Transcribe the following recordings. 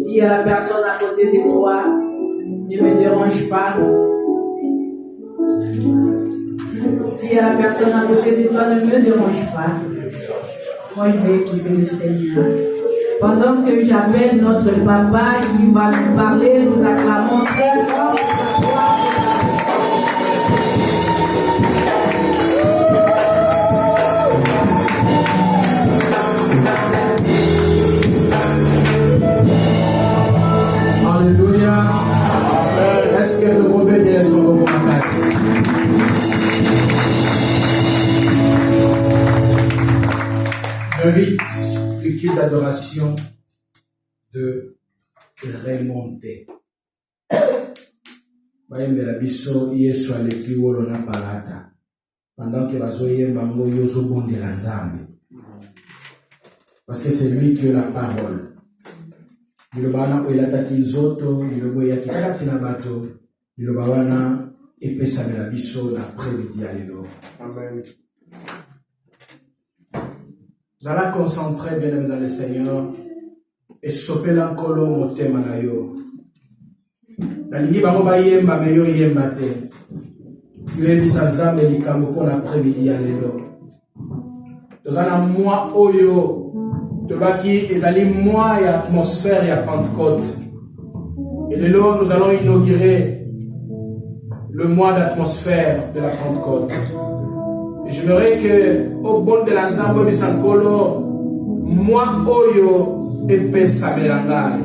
Dis à la personne à côté de toi, ne me dérange pas. Dis à la personne à côté de toi, ne me dérange pas. Moi, je vais écouter le Seigneur. Pendant que j'appelle notre papa, il va nous parler, nous acclamons très fort. Alléluia. Est-ce que le problème est sur le place? J'invite l'équipe d'adoration de remonter. Bayembela biso Yesu aleki wolona palata. Pendant que bazoyemba ngo yozo bondela Nzambe. Parce que c'est lui qui a la parole. Bilobana oelataki nzoto, bilobo ya kikati na bato, bilobawana epesa mela biso na prémidi ya lelo. Amen. Vous allez concentrer bien aimé dans le Seigneur et choper l'encolo motema na yo. La lingi bango ba yemba me yo yemba te. Yo ebisa Nzambe likambo pona prémidi ya lelo. Tozana moi oyo Tobaki ezali moi et atmosphère et à Pentecôte. Et de là, nous allons inaugurer le mois d'atmosphère de la Pentecôte. Et j'aimerais que, au bon de la Zambo Bisankolo, moi oyo épée sabelangai.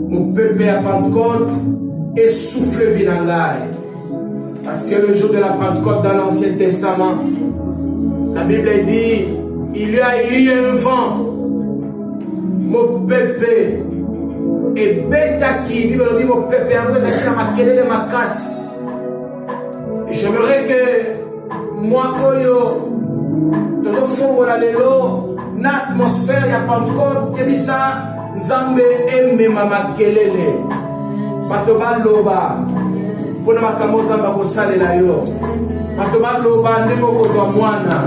Mon peuple à Pentecôte essouffle vinangai. Parce que le jour de la Pentecôte dans l'Ancien Testament, la Bible dit, il y a eu un vent. Mon pépé et betaki, Bible dit mon pépé a besoin de ma kelele ma casse. J'aimerais que moi oyo de refongo la lelo n'atmosphère ya Pentecôte et bisa Nzambe eme mama kelele. Bato baloba pona makambo Nzamba ko salela yo. Bato baloba ndemo ko zwa mwana.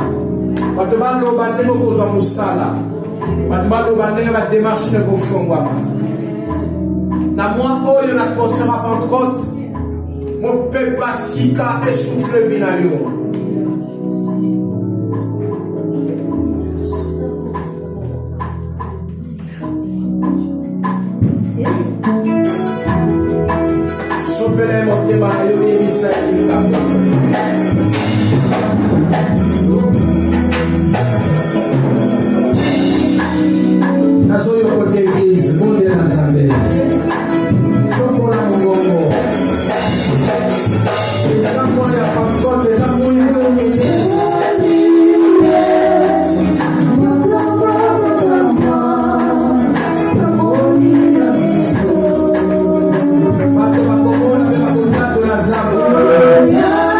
Bato baloba ndemo ko zwa musala. Batubalo bandenge ba démarche ne kofongwama. Na moi oyo na concert à Pentecôte, mon peuple sika essouffle vina yo. sopela motema na yo yebisa likambo. Nazo yo kote église, bonde na Nzambe. Tokola mongongo. Eza mwana ya pakote, eza mwana Bato bakomola, bato bakomola,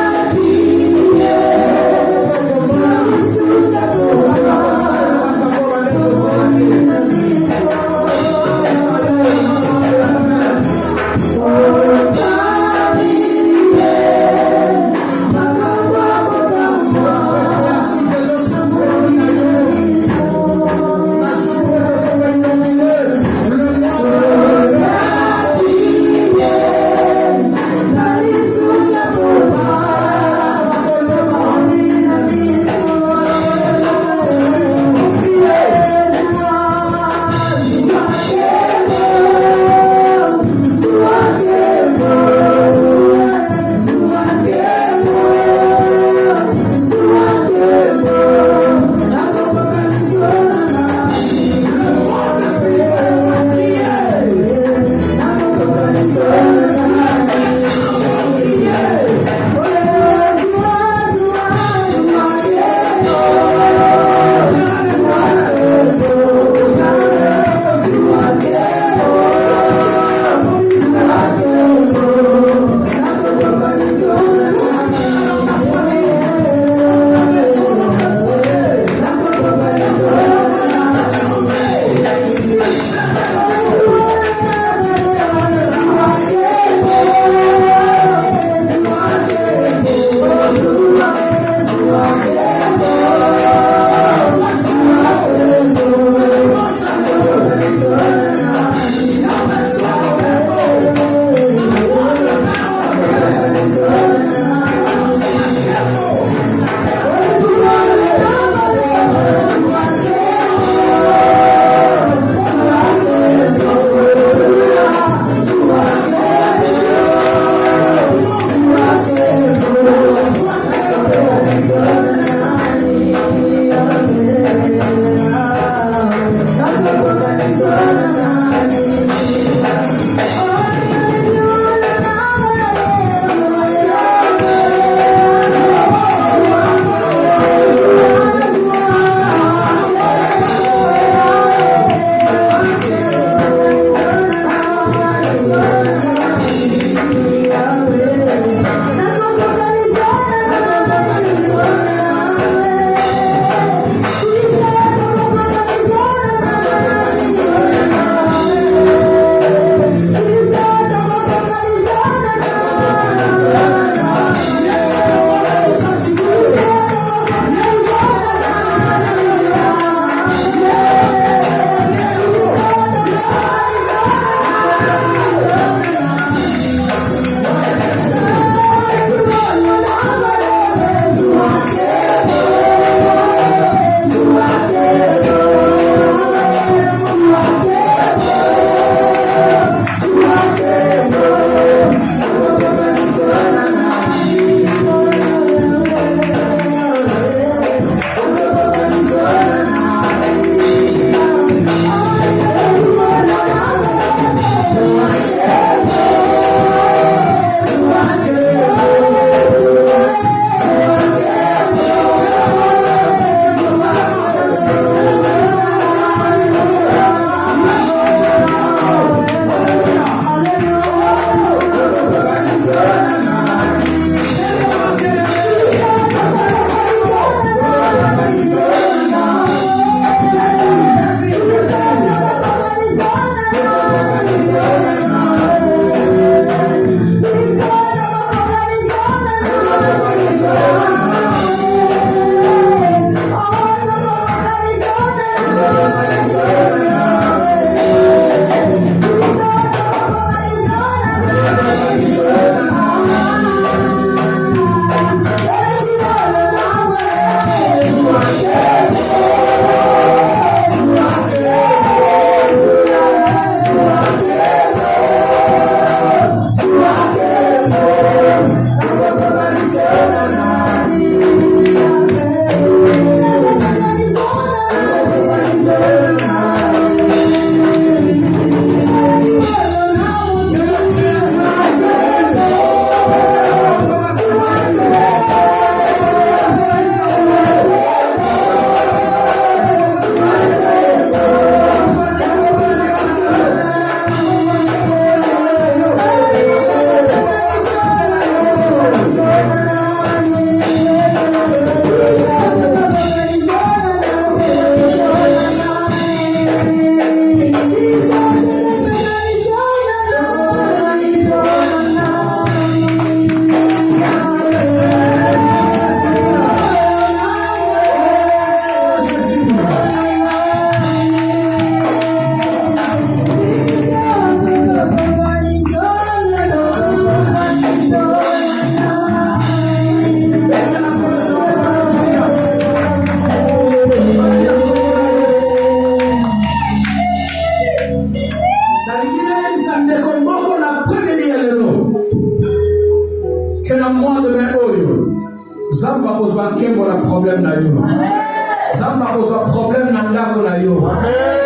besoin problème dans ndako na yo.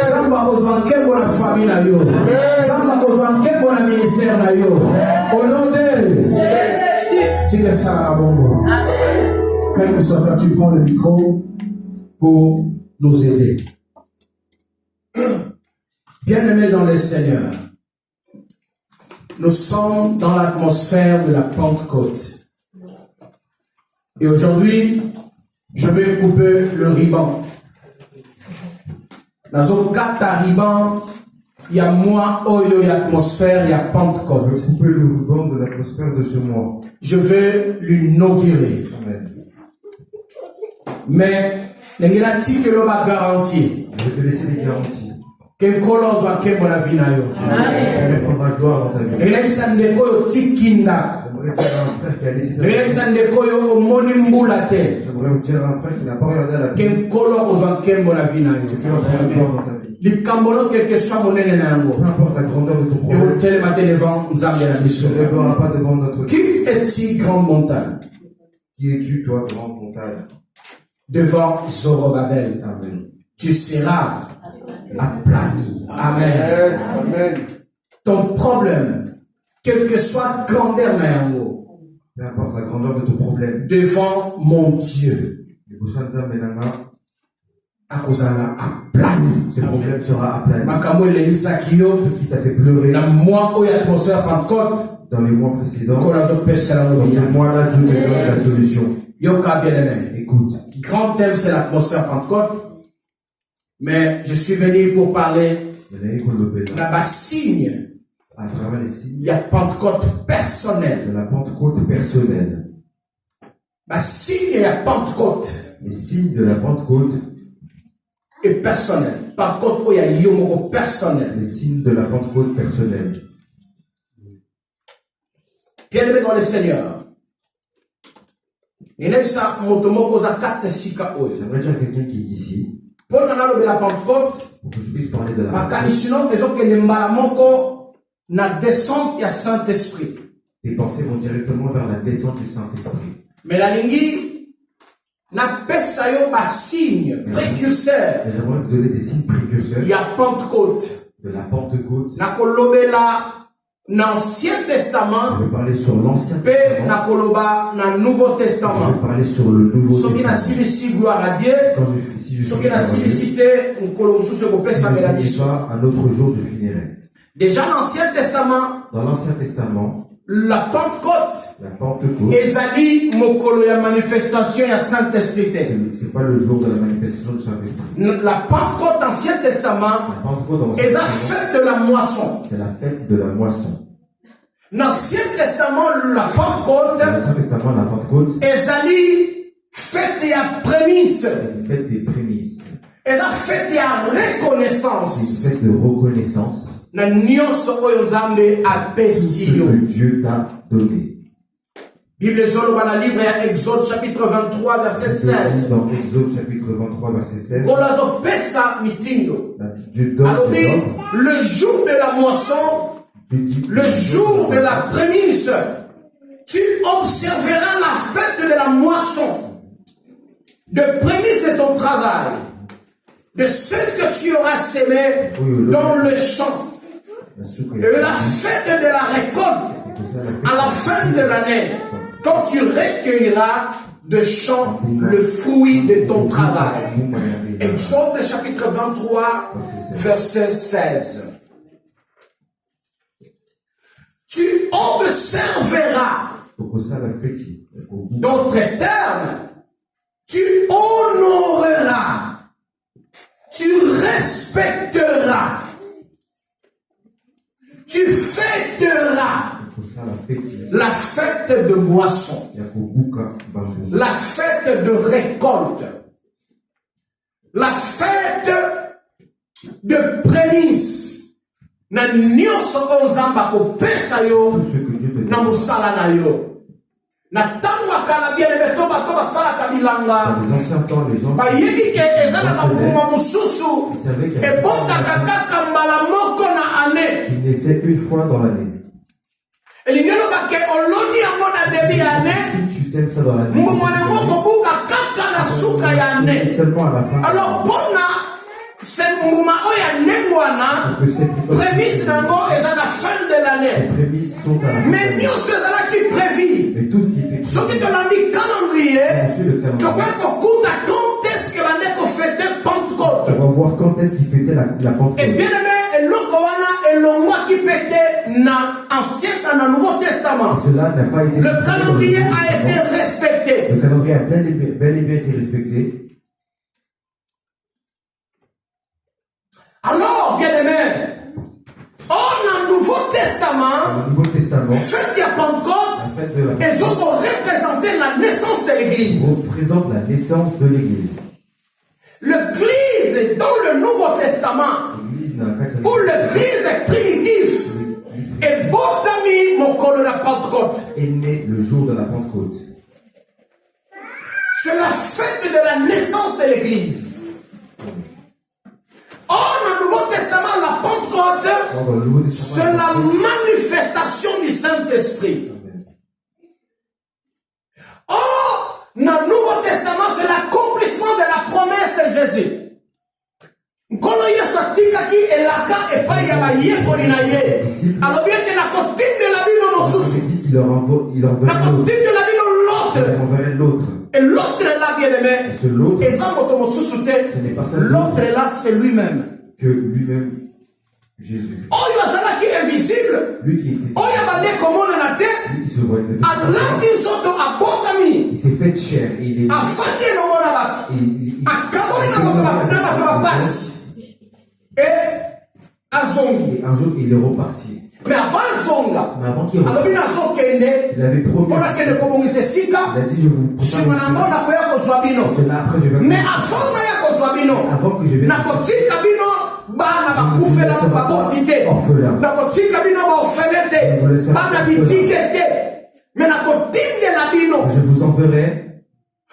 Zamba besoin nkembo na famille na yo. Zamba besoin nkembo na ministère na yo. Au nom de Tire ça à bongo. Quel que soit, tu prends le micro pour nous aider. Bien-aimés dans le Seigneur, nous sommes dans l'atmosphère de la Pentecôte. Et aujourd'hui, je vais couper le ruban. Dans un quatre ruban, il y a moi, il y a l'atmosphère, il y a Pentecôte. Je vais couper le ruban de l'atmosphère de ce mois. Je vais l'inaugurer. Amen. Mais, je vais garantir. Je vais te laisser des garanties. Que kolon soit que mon avis na yo. Tu prendras gloire dans ta vie. Ele sande koyo tikinda. J'aimerais dire à un frère qui a laissé sa Ele sande koyo omoni mbula te. J'aimerais dire à un frère qui n'a pas regardé à la vie. Que kolon soit que mon avis na Tu yo. vas prendre gloire dans ta vie. Likambolo quel que soit mon nene na yango. Peu importe la grandeur de ton Et problème. au tel matin devant Nzambe na Tu biso. ne lèveras pas devant notre Dieu. Qui est-il grande montagne? Qui es-tu, toi, grande montagne? Devant Zorobabel. Amen. Tu seras aplani. Amen. Amen. Ton problème, quel que soit grandeur na yango, Peu importe la grandeur de ton problème. devant mon Dieu, akozala aplani. ce problème sera aplani. Makambo elelisaki yo Tout ce qui t'a fait pleurer na mois oyo atmosphère Pentecôte dans les mois précédents, kola zopesela dans ngo ce bien. mois-là, Dieu te donne la solution. Yoka bien-aimé. Écoute, Grand thème, c'est l'atmosphère Pentecôte. Mais je suis venu pour parler d'un signe. à travers les Il signes y a Pentecôte personnelle. de la Pentecôte personnelle. Un signe, il y a Pentecôte Les signes de la Pentecôte, et personnel. Pentecôte, il y a Yomoko personnel. les signes de la Pentecôte personnelle. Bien-aimé dans le Seigneur. Il y a ça, motomoko za kate sika oyo. J'aimerais dire à quelqu'un qui est ici, Pour qu'on a la Pentecôte, pour que je puisse parler de la Pentecôte. makanishino ezoke ne malamoko na descente ya Saint-Esprit. Tes pensées vont directement vers la descente du Saint-Esprit. Mais la lingi na pesa yo ba signe précurseur. Et j'aimerais te donner des signes précurseurs Il y a Pentecôte. de la Pentecôte. Na kolobela na Ancien Testament Je vais parler sur l'Ancien pe Testament. na koloba na Nouveau Je Testament. vais parler sur le Nouveau Soki na Testament. silisi gloire à Dieu. Quand si je Soki na finis silicité nkolo mususu kopesa mela biso. un autre jour, je finirai. Déjà dans l'Ancien Testament, Dans l'Ancien Testament, la Pentecôte la Pentecôte, ezali mokolo ya manifestation ya Saint-Esprit te. c'est pas le jour de la manifestation du Saint-Esprit. La Pentecôte dans l'Ancien Testament, La Pentecôte dans l'Ancien eza Testament, fête de la moisson. c'est la fête de la moisson. Dans l'Ancien Testament, la Dans Pentecôte l'Ancien Testament, la Pentecôte, ezali fête ya prémisse. c'est une fête des prémices. Eza fête ya C'est reconnaissance. une fête de reconnaissance. Na nyonso oyo Nzambe apesi Ce yo. que Dieu t'a donné. Bible ezoloba na livre ya Exode chapitre 23 verset 16. Dans Exode chapitre 23 verset 16, Nkolo azopesa mitindo. Dieu donne Alors des dit, ordres. le jour de la moisson, Dieu dit, le jour de la prémisse, tu observeras la fête de la moisson, de prémisse de ton travail, de ce que tu auras sémé dans le champ, et la fête de la récolte à la fin de l'année, quand tu recueilleras de champs le fruit de ton travail. Exode chapitre 23, verset 16. Tu observeras, d'autres termes, tu honoreras, tu respecteras, tu fêteras la fête de moisson, la fête de récolte, la fête de prémisse. Na nyonso oyo Nzambe akopesa yo na mosala na yo. Na ntango akala bien-aimé to bato basalaka bilanga bayebi ke eza na bambuma mosusu ebotaka kaka mbala moko na ane. Il naissait une fois dans l'année. elingi eloba ke oloni yango na debi ya ane Si tu sèmes ça dans l'année, mbuma nango kobuka kaka na suka suka ya ne. Seulement à la fin. Alors, bona, c'est mouma oya nengwana, prémisse nango et à la fin de Les l'année. prémices sont à la fin. Mais nous, c'est ça qui prévit. Mais tout ce qui était Ce qui te l'a dit calendrier, sur le que calendrier, quand est-ce que va fêter Pentecôte? on va voir quand est-ce qu'il fêtait la Pentecôte. Et bien aimé, et l'Okowana et le mois qui pétait dans l'Ancien et dans le Nouveau Testament. Cela n'a pas été. Le calendrier a été respecté. Le calendrier a bel et bien été respecté. Alors, bien aimé, dans le Nouveau Dans Testament, le Nouveau Testament, fête de Pentecôte, la fête de la ils ont représenté la naissance de l'Église. représente la naissance de l'Église. L'Église dans le Nouveau Testament, L'Église n'a qu'à pour l'Église primitive, et Botami, mon col de la Pentecôte. est né le jour de la Pentecôte. C'est la fête de la naissance de l'Église. Or, dans le Nouveau Testament, la Pentecôte, Dans le Nouveau c'est Testament, la manifestation du Saint-Esprit. Amen. Or, dans le Nouveau Testament, c'est l'accomplissement de la promesse de Jésus. Nkolo Yesu atikaki elaka epai ya bayekoli na ye. Alobi ete nakotindela bino Il mosusu. dit qu'il leur enverrait l'autre. Nakotindela bino Il l'autre. leur enverrait l'autre. Et l'autre là, bien aimé, Et ce l'autre, et ça, mosusu te, ce n'est pas ça. l'autre là, c'est lui-même. Que lui-même, Jésus. Oyo azalaki invisible. Lui qui était. Oyo abande komona na te. Lui qui se voit. Alaki nzoto abotami. Il s'est fait chair. Et il est. Afandi elongo na bato. Il Akamoni na bato bapasi. Et azongi. Et un jour, il est reparti. Mais avant azonga, Mais avant qu'il alobi reparte, nazokende. il avait promis. Mpona kende kobongisa esika. Il a dit, je vous Nsima na ngo nakoya kozwa bino. Cela après, je vais. Mais avant naya kozwa bino. Avant que je vais. Nakotika bino bana bakufela baboti te. Orphelin. Nakotika bino baorphelin te. Bana bitike te. Mais nakotindela bino. Je vous enverrai.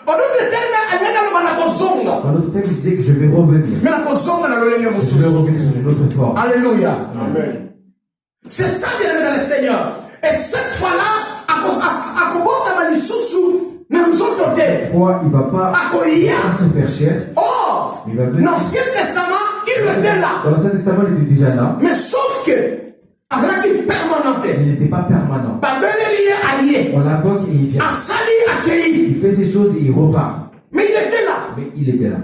En d'autres termes, anenga loba nakozonga. Dans notre texte, il disait que je vais revenir. Mais nakozonga na lolenge Je vais mosusu. revenir sous une autre forme. Alléluia. Amen. C'est ça, bien aimé dans le Seigneur. Et cette fois-là, akobotama lisusu na nzoto te. Fois, il ne va pas Akoya. se faire chair. Or, Il va venir. dans l'Ancien Testament, il était là. Dans l'Ancien Testament, il était déjà là. Mais sauf que, azalaki permanente. Il n'était pas permanent. Babeleli aye. On l'invoque et il vient. Asali akei. Il fait ses choses et il repart. Mais il était là. Mais il était là.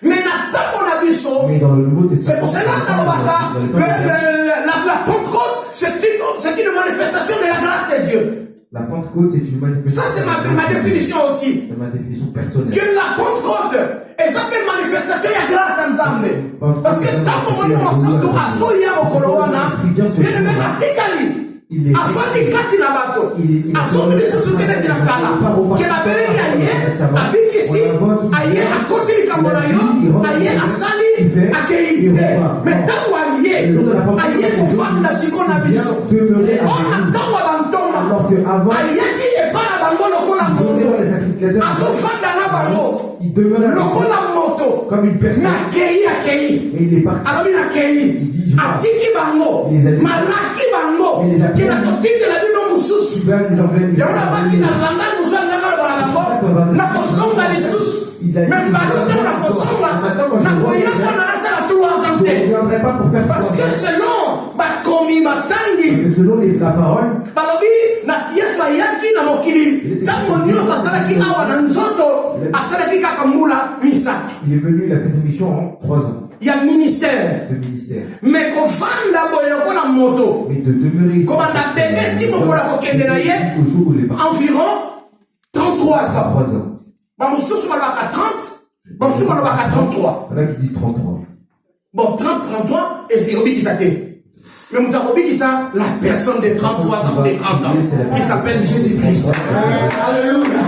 Mais Nathan on a vu son. Mais dans le Nouveau C'est Testament, pour cela dans la Pentecôte, c'est une manifestation de la grâce de Dieu. la Pentecôte, c'est une manifestation. Ça, c'est ma définition aussi. C'est ma définition personnelle. Que la Pentecôte est une manifestation de la grâce à Nzambe. Parce que tant qu'on va ensemble, à Soya Mokolowana, bien aimé, Atikali. Afandi kati na bato azongi lisusu te neti na kala ke babeleli aye abikisi aye akoti likambo na yo aye asali akei te me ntango aye kofanda siko na biso ona ntango ya bantonga ayeki epai na bango lokola moto azofanda na bango lokola moto nakei alobi nakei atiki bango malaki bango kina kotindela bino mosusu yango nabaki na landa mosu andanga lobola yango nakozonga lisusu me balo te nakozonga nakoya mpona nasala 3 ans te parce que selon bakomi batangi la parole, balobi na yesu ayaki na mokili ntango nyonso asalaki awa na nzoto asalaki kaka mbula misaki il est venu, il a fait sa mission en 3 ans il y a ministère de ministère. mais kovanda boye lokola moto Mais de demeurer ici, kobanda bebe ti mokola kokende na ye jusqu'au jour où il est parti, environ 33 ans 3 ans. bamosusu balobaka 30 bamosusu balobaka 33 Il y en a qui disent 33. bon 30 33 ekobikisa te mais moto akobikisa la personne de 33 ans ou de 30 ans qui s'appelle Jésus-Christ. Alléluia.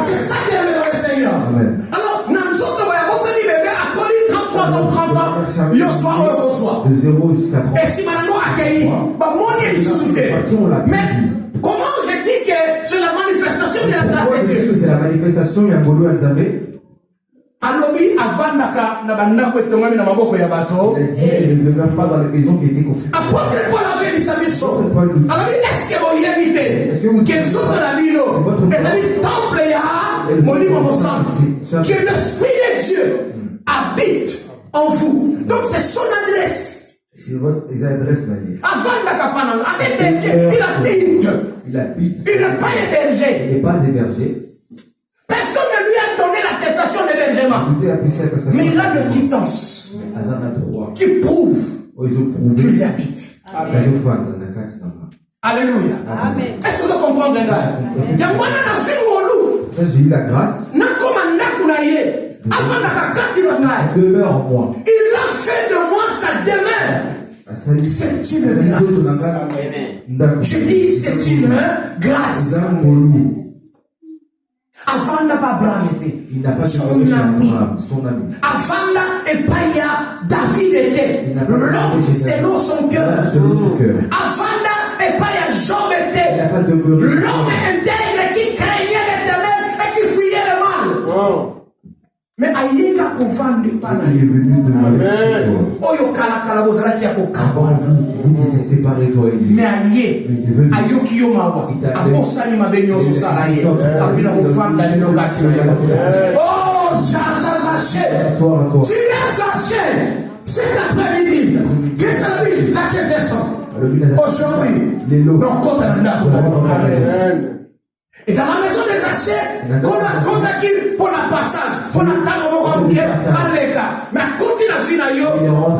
C'est ça qui est dans le Seigneur. Amen. Alors na nzoto boya botani bebe akoli 33 ans 30 ans yo soir oyo kozwa De 0 jusqu'à 30. esima nango akei bamoni ye lisusu te mais comment je dis que c'est la manifestation de la grâce Pourquoi de je dis Dieu? que c'est la manifestation Yangolo Nzambe? Alobi avandaka na bandako etongami na maboko ya bato. Il a dit, je ne demeure pas dans les maisons qui étaient construites. Apôtre Paul avait dit ça biso. Alors est-ce que vous y habitez? Quels sont dans la ville? Les amis temple ya molimo mosantu. Que l'esprit de Dieu habite en vous. Donc c'est son adresse. C'est votre adresse d'ailleurs. Avandaka pananga, avec berger, il habite. Il habite. Il n'est pas hébergé. Il n'est pas hébergé. Personne ne lui a donné l'attestation d'hébergement. Mais il a une quittance qui prouve qu'il y habite. Alléluia. Amen. Est-ce que vous comprenez là? Ça, j'ai eu la grâce. Demeure en moi. Il a fait de moi sa demeure. C'est une grâce. Je dis c'est une grâce. Avant n'a pas bramé. Il n'a pas son ami. Avant là, et pas ya David était. L'homme selon son cœur. Avant là, et pas ya Job était. L'homme intègre qui craignait l'Éternel et qui fuyait le mal. Wow. Mais Aïeka Kovan n'est pas là. Il est venu de Amen. Oyo kala kala bozala ki akokaba. Vous qui étiez séparés, toi et lui. Mais Ayoki Yomawa. Abosani mabenyo sosala ye. Abina kofanda le lokati. Oh, Zaché. Tu es Zaché. Cet après-midi. Qu'est-ce que la vie? Zaché descend. Aujourd'hui. Non, compte à Amen. Et dans la maison des Zaché, qu'on a condamné pour la passage, pour la table, mais à côté de la fin,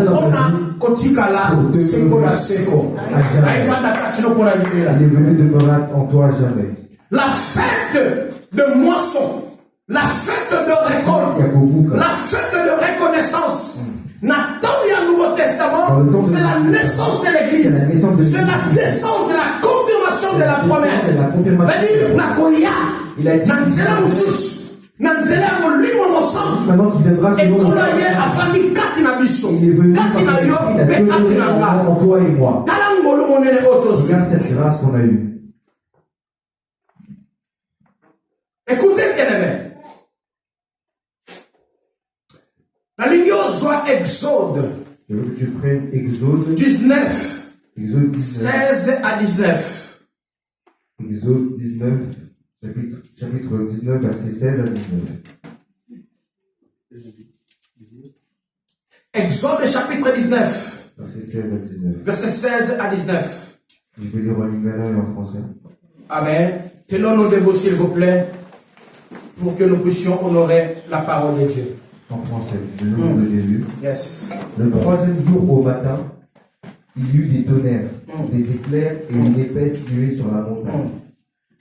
on a Kotikala, Seko la Seko. Il est venu demeurer en toi jamais. La fête de moisson, la fête de récolte, la fête de reconnaissance. Nathan et le Nouveau Testament, c'est la naissance de l'Église, c'est la descente de la confirmation de la promesse. Il a dit, maintenant qu'il viendra sur nous, il est venu en toi et moi. Regarde cette grâce qu'on a eue. Écoutez, bien-aimé. La ligne soit Exode. Je veux que tu prennes Exode 19. Exode 19. 16 à 19. Exode 19, chapitre 19, verset 16 à 19. Exode chapitre 19. Verset 16 à 19. Verset 16 à 19. Je vais lire en lingala et en français. Amen. Tenons-nous debout, s'il vous plaît, pour que nous puissions honorer la parole de Dieu. En français, le nom de Jésus. Yes. Le troisième jour au matin, il y eut des tonnerres, des éclairs et une épaisse nuée sur la montagne.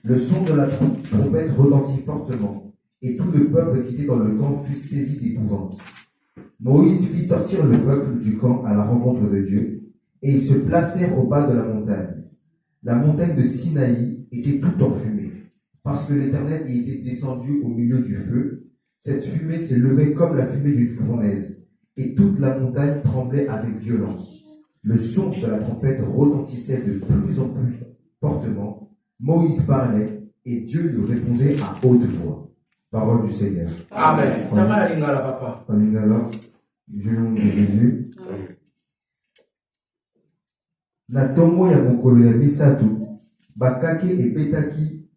Le son de la trompette retentit fortement, et tout le peuple qui était dans le camp fut saisi d'épouvante. Moïse fit sortir le peuple du camp à la rencontre de Dieu, et ils se placèrent au bas de la montagne. La montagne de Sinaï était toute en fumée, parce que l'Éternel y était descendu au milieu du feu. Cette fumée s'élevait comme la fumée d'une fournaise, et toute la montagne tremblait avec violence. Le son de la trompette retentissait de plus en plus fortement. Moïse parlait, et Dieu lui répondait à haute voix. Parole du Seigneur. Amen. En lingala, du nom de Jésus. Na tongo ya mokolo ya misatu, bakake epetaki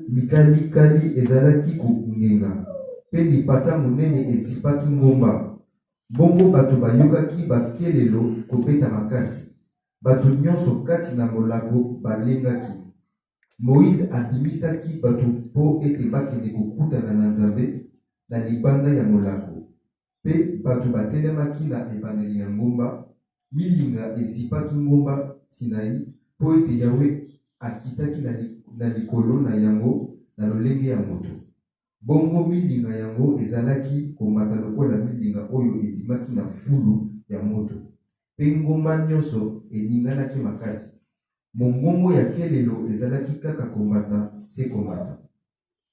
mikalikali ezalaki kongenga, pe lipata monene esipaki ngomba. Bongo bato bayokaki bakelelo kobeta makasi. Bato nyonso kati na molako balengaki. Moïse abimisaki bato po ete bakende kokutana na Nzambe na libanda ya molako. Pe bato batelemaki na ebandeli ya ngomba. Milinga esipaki ngomba Sinaï po ete Yawe akitaki na likolo na yango na lolenge ya moto. Bongo milinga yango ezalaki komata lokola milinga oyo ebimaki na fulu ya moto. Pe ngomba nyonso eninganaki makasi. Mongongo ya kelelo ezalaki kaka komata se komata.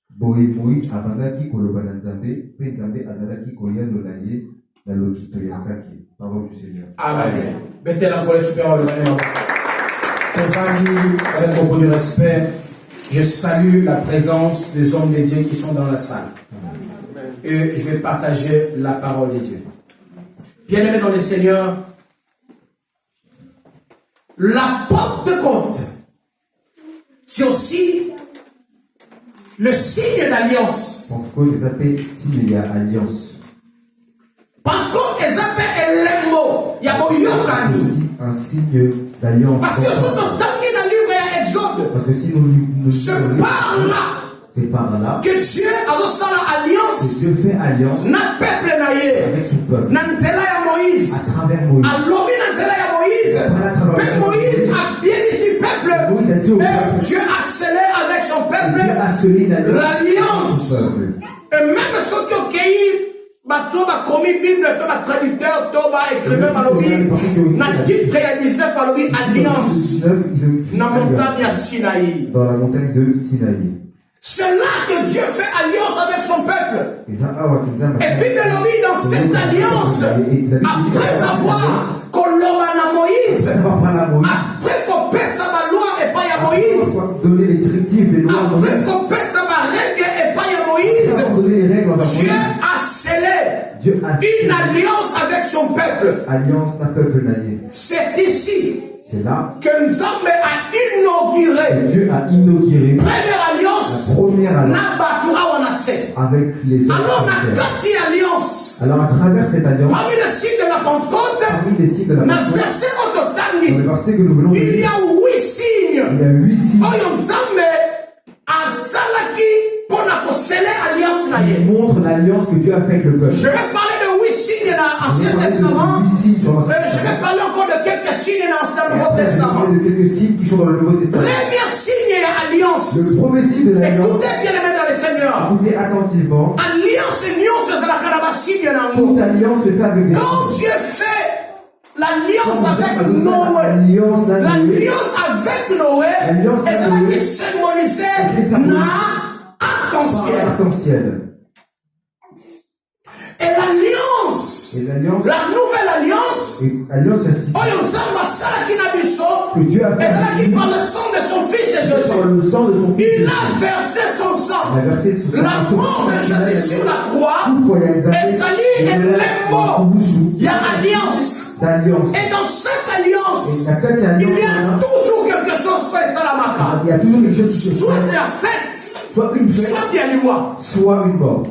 Boye Moïse abandaki koloba na Nzambe, pe Nzambe azalaki koyanola ye na lokito ya kake. Parole du Seigneur. Amen. Mettez encore le super le avec beaucoup de respect, je salue la présence des hommes de Dieu qui sont dans la salle. et je vais partager la parole de Dieu. Bien-aimés dans le Seigneur, la porte de côte, c'est aussi le signe d'alliance. Pentecôte, ils appellent signe d'alliance. Par contre, ils appellent les mots. Il y a Aussi un signe d'alliance. parce que ce dans le livre et Exode, Parce que si nous ce par là c'est par là que Dieu a reçu l'alliance. Dieu fait alliance Na peuple na ye. avec son peuple. Na nzela ya Moïse. À travers Moïse. Alobi na nzela ya Moïse. Mais Moïse a bien ici peuple. Moïse a dit au Et peuple. Dieu a scellé avec son Dieu peuple a scellé l'alliance. avec son peuple. Et même ceux qui ont cueilli, bateau, commis Bible, traducteur, écrivain, malobi, na titre ya 19 malobi alliance. Na montagne ya Sinaï. Dans la montagne de Sinaï. C'est là que Dieu fait alliance avec son peuple. Et puis de l'obéir dans cette alliance, après avoir colomana Moïse, après qu'on paie sa loi et pas à Moïse, donner les directives, les lois, après qu'on paie sa règle et pas à Moïse, Dieu a scellé une alliance avec son peuple. Alliance d'un peuple naïe. C'est ici C'est là que Nzambe a inauguré Dieu a inauguré première alliance la première alliance avec les autres. Alors, Alors, à travers cette alliance, parmi les signes de la Pentecôte, parmi les signes de la dans Pentecôte, le dans le verset que nous venons de il y lire, a 8 signes. il y a 8 signes Oyo Nzambe asalaki pour la sceller alliance na qui ye. montrent l'alliance que Dieu a faite avec le peuple. Je vais parler de 8 signes dans Je l'Ancien vais parler de Testament. 8 signes sur l'Ancien Je vais Testament. parler encore de quelques signes dans le Nouveau Après, je vais Testament. parler de quelques signes qui sont dans le Nouveau Testament. Premier signe est alliance. Le premier signe de l'alliance, Écoutez bien les mains dans le Seigneur. écoutez attentivement, Alliance nyonso ezalaka na basigne nango. toute alliance se fait avec des Quand signes. Dieu fait l'alliance Quand avec Dieu fait Noé, l'alliance d'un Noé, l'alliance avec Noé, L'alliance avec ezalaki Noé, symbolisée c'était symbolisé na par arc-en-ciel. l'arc-en-ciel. Et l'alliance, Et l'alliance, la nouvelle alliance, et alliance ainsi oyo Nzambe asalaki na biso, que Dieu a fait ezalaki par le sang de son fils de par Jésus. le sang de son Il fils. a versé son sang. Il a versé son sang. La mort de Jésus sur la croix, ezali elemo ya alliance. d'alliance. Et dans chaque alliance, Et la quête il y a alliance, toujours quelque chose pour Salamaka. il y a toujours quelque chose qui se Soit fait, la fête, soit une fête, soit il y a loi. soit une mort.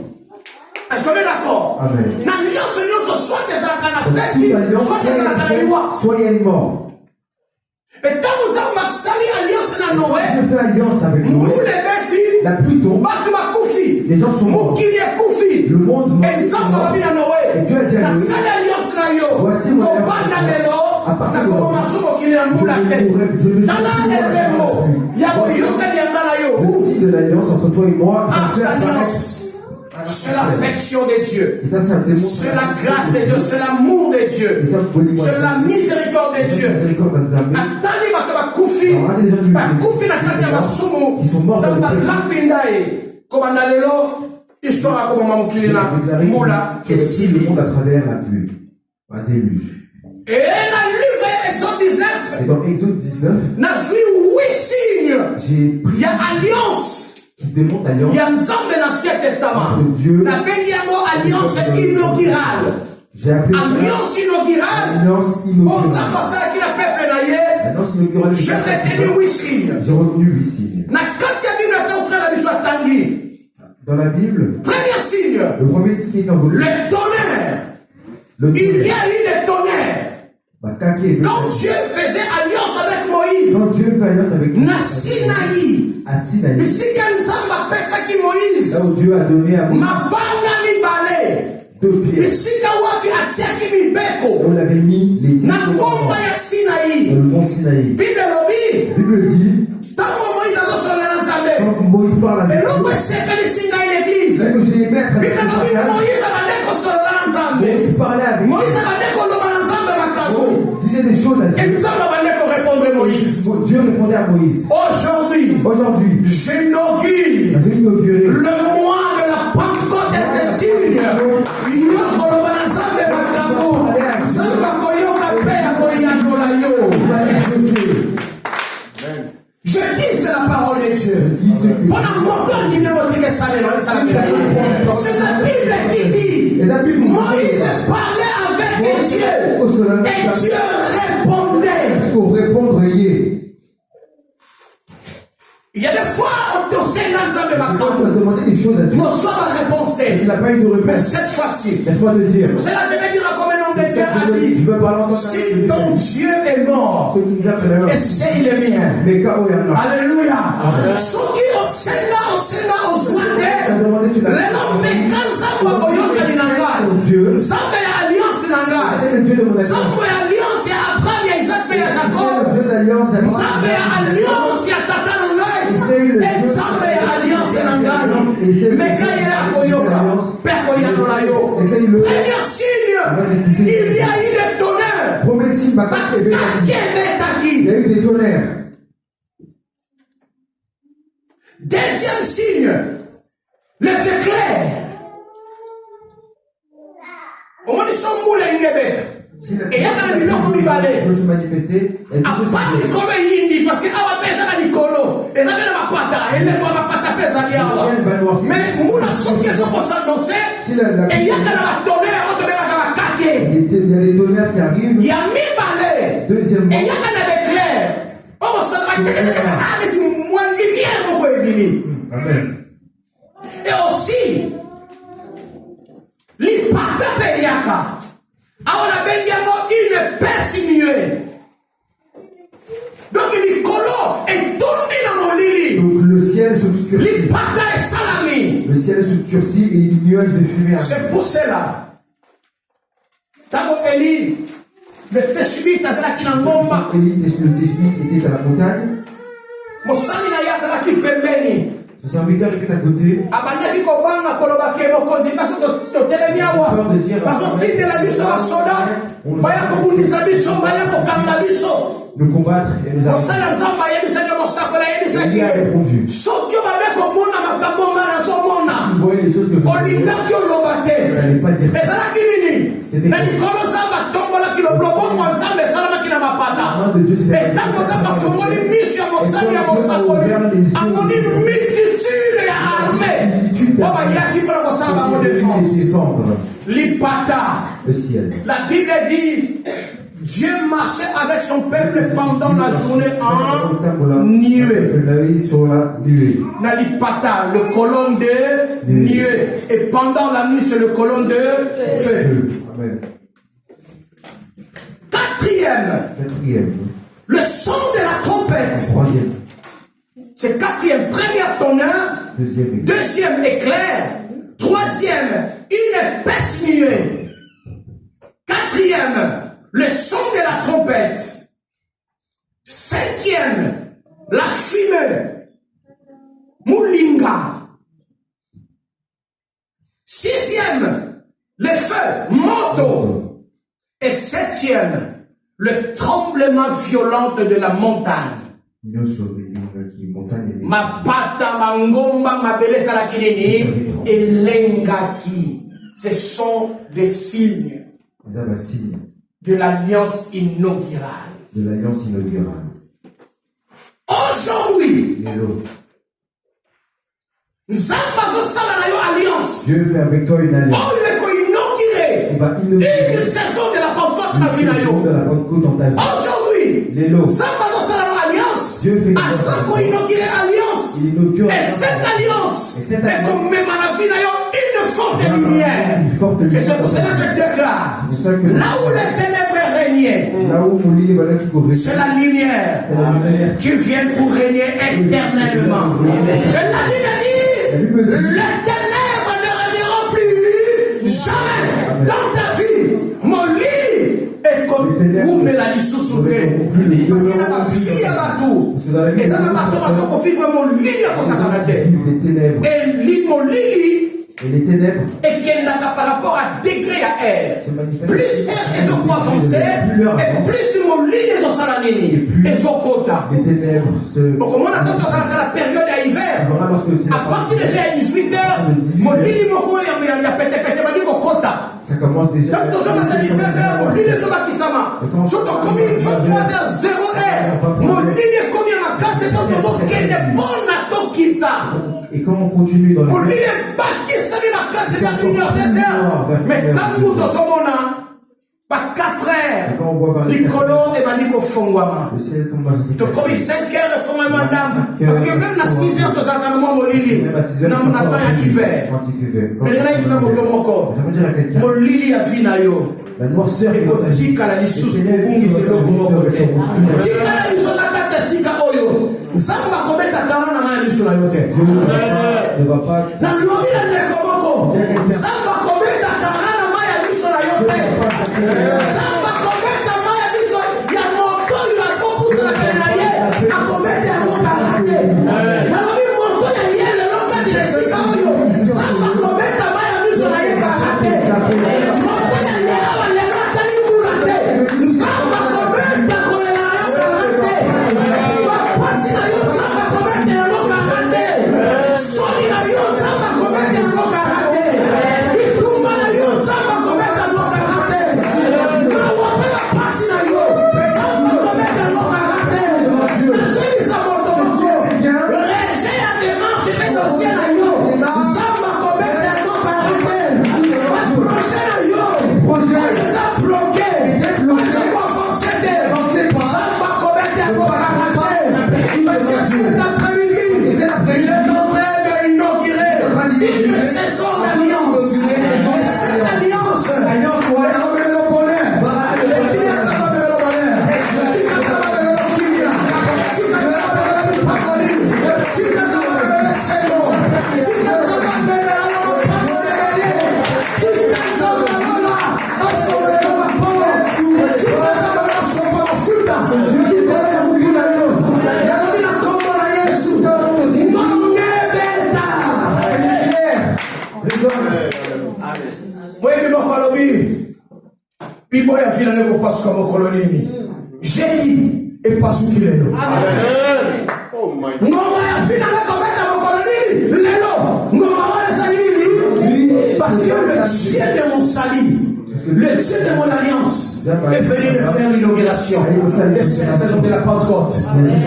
Est-ce qu'on est d'accord? Amen. L'alliance, soit des alliances Toute fête, alliance, soit des alliances loi. soit il y a une mort. Et quand nous avons sali alliance na Noé, Je fais alliance avec nous Noé. les bêtis, La pluie tombe, batu bakufi, les gens sont morts. mokili ekufi. Le monde mort. Et Nzambe alobi na Noé, Et Dieu a dit à na Noé, sali alliance na yo, voici mon alliance. kobanda lelo, À partir de nakoboma so mokili na mbula te. Tala elemo, ya boyokani ya nga na le yo. signe de l'alliance entre toi et moi, Ah, je fais apparaître l'alliance, c'est l'affection de Dieu. Et ça démontre C'est la grâce de Dieu, c'est l'amour de Et Dieu, ça, vous pouvez c'est la miséricorde de Dieu. miséricorde d'un Nzambe. Atali bato bakufi, bakufi na kati ya masumu, Nzambe alapinda ye. Kobanda lelo, histoire akoboma mokili na mbula le esili. monde à travers la pluie, un déluge. Et la livre Exode 19, Et dans Exode 19, nazwi 8 signes. j'ai pris Il y a alliance. qui démontre l'alliance Il y a Nzambe dans l'Ancien Testament. entre Dieu. Na bengi yango alliance inaugurale. J'ai appelé ça Alliance inaugurale. alliance On inaugurale. s'en passe à qui la peuple na ye. Alliance inaugurale. Je retenu 8 signes. J'ai retenu 8 signes. Na kati ya Bible ton frère la biso atangi. Dans la Bible, Premier signe, le premier signe qui est envolé, le tonnerre. le Il y tonnerre. a eu des tonnerres. Quand Dieu faisait alliance avec Moïse, Quand Dieu fait alliance avec na Sinaï, à Sinaï, bisika Nzambe apesaki Moïse, là où Dieu a donné à Moïse mabanga mibale, 2 pierres, bisika wapi atiaki là mibeko, où il avait mis les 10 na commandements ngomba ya dans Sinaï. le mont Sinaï. Bible lobi, La Bible dit, tango Moïse azosola na Nzambe, quand Moïse parle avec eloko Dieu, esepelisi ngai l'église. c'est que j'ai aimé à Bible travers lobi, ce passage, Moïse abande kosolola na Nzambe, Moïse parlait avec Moïse Dieu. abande koloba na Nzambe makambo, Moïse disait des choses à et Dieu. Nzambe abande korépondre Moïse. Dieu répondait à Moïse. Aujourd'hui, Aujourd'hui, j'inaugure j'ai inauguré le mois de la Pentecôte des signes. Yokoloba na Nzambe makambo, Nzambe akoyoka mpe akoyangola yo. Je dis c'est la parole de Dieu. C'est la Bible Moïse parlait avec Dieu. Et Dieu répondait. Il y a des fois, on te sait dans Quand tu as demandé des choses à Dieu, non soit ma réponse tu n'as pas eu de mais réponse. cette fois-ci, Laisse-moi te dire. c'est là que je vais dire à combien d'hommes de Dieu a Je dit, veux parler en tant si ton Dieu est mort, ceux qui nous appellent et c'est il est mien. mais quand il y en a. Alléluia. Ceux qui au Sénat, au Zouate, les noms mécanzam baboyoka ninanga. Zambe ya alliance nanga. C'est le Dieu de mon alliance. Zambe ya alliance ya Abraham, ya Isaac, ya C'est le Jacob. Dieu d'alliance. Zambe ya alliance ya tata nangai. Et Zambe ya alliance nangani. Meka ya koyoka. Peko ya nolayo. Premier signe, il y a eu des tonnerres. Premier signe, il y a eu des tonnerres. Deuxième signe, les éclairs. On dit son moule et il y a un million comme il va aller. Apart comme il dit, parce que awa pesa na Nicolo, et ça vient de ma pata, et ne voit ma pata pesa ni awa. Mais moula son qui est pour s'annoncer, et il y a qu'un tonnerre, on te met à la kake. Il y a des tonnerres qui arrivent. Il y a mi balai, et Deuxièmement, il y a qu'un éclair. Oh, ça va être moins de lumière, vous pouvez dire. Amen. Et aussi, l'ipata peyaka. Alors, la bendiamo, il ne pèse mieux. Donc, il dit, Kolo est tourné dans mon lit. Donc le ciel s'obscurcit. L'ipata est salami. Le ciel s'obscurcit et des nuages de fumée arrivent. C'est pour cela. Tango Eli, le Teshuvit, Azalaki Nangomba, Élie, le Tishbite était à la montagne. Mosami na Yazalaki Pembeni. Son serviteur était à côté. Abandaki Kobanga Kolobake Mokozi, parce que Telemiawa, parce que Tindela Biso Soda, Baya Kobundisa Biso, Baya Kokanga Biso. Nous combattre et nous arrêter. Mosala Zamba Yebisaki Mosakola Élie a Yebisaki. répondu. Sokyo Babeko Mona Makaboma Nazomona. Vous voyez les choses que je Olingaki Olobate. ne n'allais pas dire ça. Ezalaki Nini. Na Nikolo Zamba Tombolaki le bloco kwa Zamba Salamaki na Mapata. Et tant que Zamba Fomoni Mission Mosali ya Mosakoli. Amoni multitude ya armée. Oba Yaki pour Mosala en défense. L'Ipata. Le ciel. La Bible dit Dieu marchait avec son peuple pendant la journée en nuée. Sur la nuée. Nalipata, le colonne de nuée. Et pendant la nuit, c'est le colonne de feu. Amen. Quatrième, le son de la trompette. Troisième. C'est quatrième. Première tonnerre. Deuxième éclair. Troisième, une épaisse nuée. Quatrième, le son de la trompette. Cinquième, la fumée. Moulinga. Sixième, le feu. Moto. Et septième, le tremblement violent de la montagne. Mapata, mangomba, mabele salakinini, et lengaki. Ce sont des signes de l'alliance inaugurale. Aujourd'hui, Dieu fait avec toi une alliance. Il va inaugurer une saison de la Pentecôte dans une saison de la Pentecôte dans ta vie. aujourd'hui, Dieu fait une alliance. Il inaugure et cette alliance est comme même à la vie une forte lumière. Et c'est pour cela que je déclare, là où les ténèbres régnaient, c'est la lumière qui vient pour régner éternellement. Et la Bible dit, les ténèbres ne régneront plus jamais dans ta vie. Mon lit est comme vous me la dit sous parce qu'il y a ma fille à ma tour. Et ça m'a pas vivre mon lit à cause de et mon lit et les ténèbres et qu'elle n'a qu'à par rapport à degré à air. Plus air ils ont avancé, et plus mon lit les ont salanini, ils ont quota. Les ténèbres donc comment on attend dans la période d'hiver, à partir de 18h, mon lit mon coin il y a pété m'a dit au quota. Ça commence déjà. Donc dans mon lit les ont bakisama. Surtout comme il 23h 0h, mon lit est combien ma casse et donc quelle est bonne à ton Et quand on continue dans on les lit mais tant que nous sommes là, 4 heures, l'icolo et Baniko Fongwama. Donc, comme 5 heures de Fongwama, madame, parce que même à 6 heures, tu as un moment Lili, on attend un hiver. Mais là, il s'en va encore. Mon Lili a vu Nayo. la noirceur et que Sika la lisusu kubungi c'est le kumoko te. Sika la lisusu la tata Sika oyo. Zamba kometa kana na ngani lisusu la yote. Ne va pas. Na lobi na nekomoko. Zamba kometa kana na maya lisusu la yote. Zamba kometa maya lisusu ya moto ya fokusa na kana ye. Akometa ya moto arate. Na lobi moto ya yele loka dire Sika oyo. Zamba kometa maya lisusu la ye arate. Moto ya yele Jéli et pas sous qui l'élo. Parce que le Dieu de mon salut, le Dieu de mon alliance est venu de faire l'inauguration de cette saison de la Pentecôte.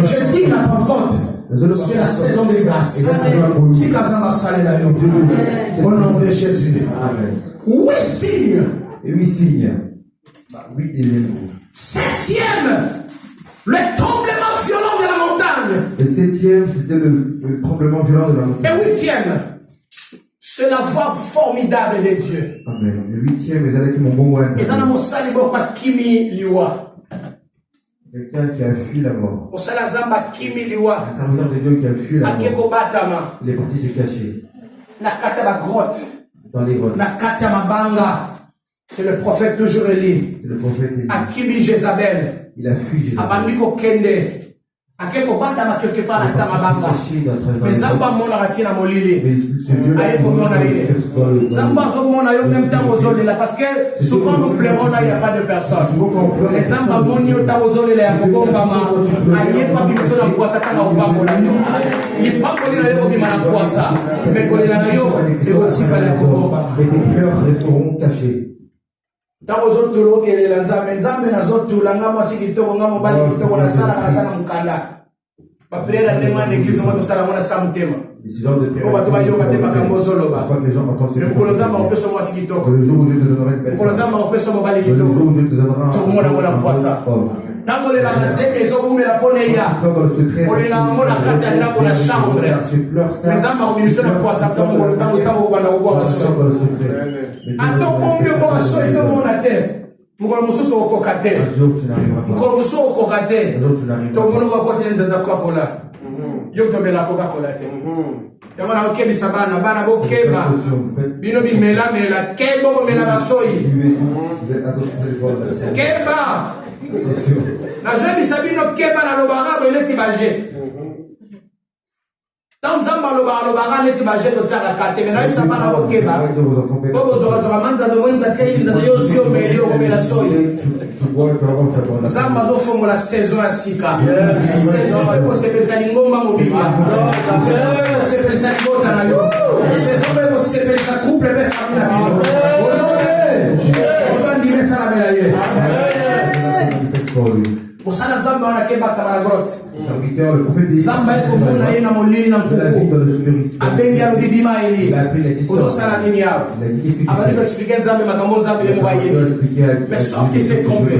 Je dis la Pentecôte, c'est la saison des grâces. Si Kazama Salé d'ailleurs, au nom de Jésus. 8 signes. 8 signes. 8 éléments. 7e, le tremblement violent de la montagne. Le 7e, c'était le tremblement violent de la montagne. Et 8e, c'est la voix formidable de Dieu. Amen. Le 8e, les avec mon bon moyen. Et ça n'a pas sali pas kimi liwa. Quelqu'un qui a fui la mort. On sala zamba kimi liwa. Un serviteur de Dieu qui a fui la mort. Akeko batama. Il est parti se cacher. Na katia ba grotte. Dans les grottes. Na katia mabanga. C'est le prophète toujours Élie. C'est le prophète Élie. Akimi Jézabel. Il a fui Jézabel. Abandiko kende. Akeko batama quelque part à Samabanga. Mais Zamba mona ratina molili. Aye komona ye. Zamba zomona yo même temps aux là parce que souvent nous pleurons là il n'y a pas de personne. Les Zamba moni au temps aux là ya kobombama. Aye pas biso na kwasa kama obambo là. Il pas qu'on là yo bima na kwasa. Mais qu'on là yo et otika la kobomba. Et tes pleurs resteront cachés. Takozo tulo kelela nzambe nzambe nazo tulanga mwasi kitoko ngamo bali kitoko na sala kana mukanda ba prière ndema l'église mo sala mona samutema o ba to ba yo katema kambozo loba le mukolo zamba opeso mwasi kitoko mukolo zamba opeso mo bali kitoko to mona mona poisa tango le la zeke zo ume la pone ira o le la mona kata ndako na chambre mais zamba o biso na poisa tango tango bana o bwa so ato bombe kwa so ito mona te mukolo mususu okokate mukolo mususu okokate to mono kwa kote nzaza kwa kola yo to bela koka kola te yamana okebi sabana bana bo keba bino bi mela kebo mela basoi keba na zebi sabino keba na lobara bo leti baje tant zamba lobara leti baje to tsaka kate mena sabana bo keba bobo zoza manza de moni katika hivi nzaza yo sio meli yo mela soi zamba zo fongo la saison ya sika saison ko sepelisa lingomba mobimba saison sepelisa ngota na yo saison ko sepelisa couple be famille na bino olode ofandi mesa na mela ye osala zamba wana keba tamana grotte serviteur, le prophète des Zamba ekomona ye na molili na de la vie dans nkuku. le futuriste. Abengi alobibima eli. Il a appelé, il a dit ça. Ozosala nini yawo? Il a dit qu'est-ce que tu Abandi fais? koexplike nzambe makambo nzambe ye moko Il a ayeli. expliqué à Mais sauf qu'il s'est trompé.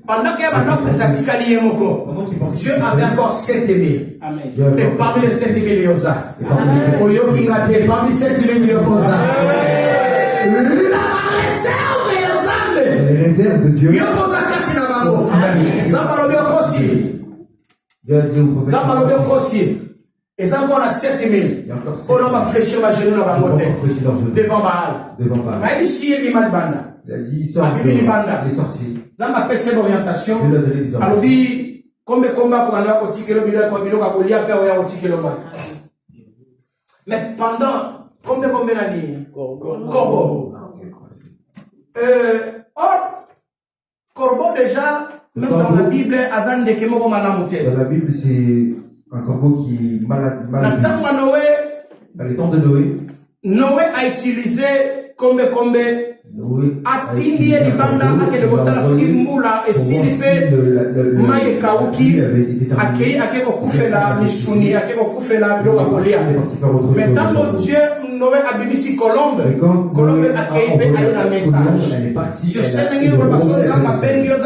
Pendant que Bana pratikali ye moko, Pendant qu'il pensait Dieu qu'il avait faisait, encore 7000. Amen. Dieu avait Et encore- parmi les 7000 yoza, Et parmi les 7000, oyoki ngate, parmi 7000 yoza. La réserve yozambe. les réserves de Dieu, Yokoza kati na bango. Zamba lobi okosi. Dieu a dit au prophète, Zamba lobi okosi. Et ça encore na 7000. il y a encore sept On va fléchir ma genou na ils vont bango te. prêcher leur genou Devant Baal. devant Baal. Mais ici il est mal banda. Il a dit, il sort, Ah, Bibi Libanda. il est sorti. Zamba pese l'orientation. Dieu lui a donné des ordres. Alobi kombe komba ko ala ko tikelo bila ko bilo ka kolia pe o ya ko tikelo ma. Mais pendant combien d'années Corbeau. Corbeau déjà, même dans la Bible, Azan de Kemoko Malamute. Dans la Bible, c'est un corbeau qui est malade. Dans les temps de Noé, Noé a utilisé combien Noé atindi ye libanda akende kotala soki mbula esili mpe mai ekauki akei ake kokufela misuni ake kokufela biloko ya kolia. Mais ntango Dieu Noé abimisi colombe akei mpe aye na message sur ce ndenge baso nzambe abengi yo